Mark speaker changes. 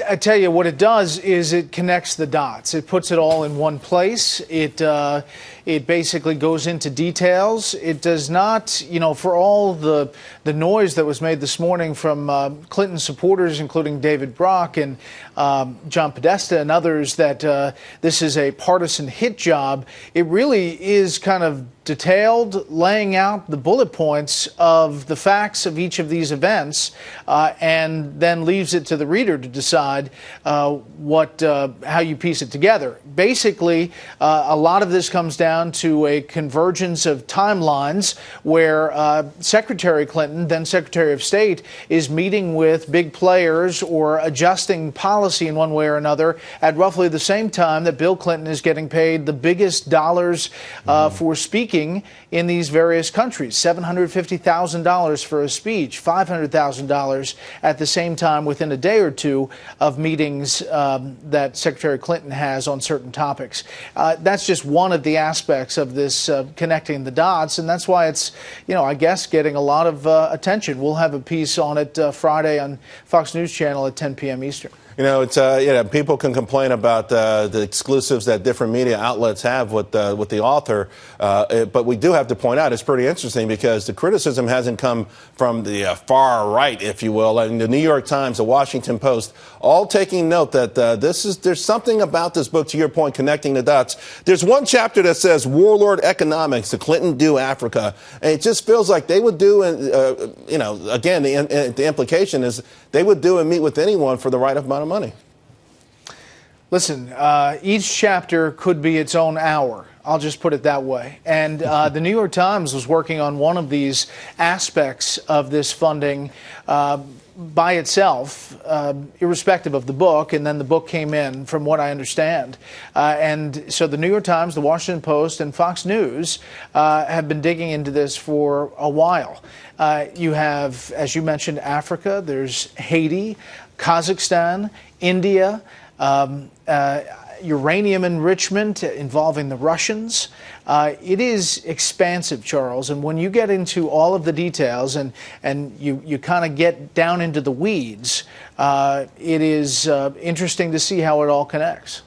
Speaker 1: I tell you, what it does is it connects the dots. It puts it all in one place. It basically goes into details. It does not, you know, for all the noise that was made this morning from Clinton supporters, including David Brock and John Podesta and others, that this is a partisan hit job. It really is kind of detailed, laying out the bullet points of the facts of each of these events, and then leaves it to the reader to decide how you piece it together. Basically, a lot of this comes down to a convergence of timelines where Secretary Clinton, then Secretary of State, is meeting with big players or adjusting policy in one way or another at roughly the same time that Bill Clinton is getting paid the biggest dollars for speaking in these various countries. $750,000 for a speech, $500,000 at the same time within a day or two of meetings that Secretary Clinton has on certain topics. That's just one of the aspects of this connecting the dots, and that's why it's, you know, I guess getting a lot of attention. We'll have a piece on it Friday on Fox News Channel at 10 p.m. Eastern.
Speaker 2: You know, it's people can complain about the exclusives that different media outlets have with the author, but we do have to point out it's pretty interesting because the criticism hasn't come from the far right, if you will, and the New York Times, the Washington Post, all taking note that there's something about this book, to your point, connecting the dots. There's one chapter that says warlord economics, the Clinton do Africa, and it just feels like they would do, you know, again, the implication is they would do and meet with anyone for the right amount of money.
Speaker 1: Listen, each chapter could be its own hour. I'll just put it that way. And the New York Times was working on one of these aspects of this funding by itself, irrespective of the book, and then the book came in, from what I understand. And so the New York Times, the Washington Post, and Fox News have been digging into this for a while. You have, as you mentioned, Africa, there's Haiti, Kazakhstan, India, uranium enrichment involving the Russians. It is expansive, Charles, and when you get into all of the details and you kind of get down into the weeds, it is interesting to see how it all connects.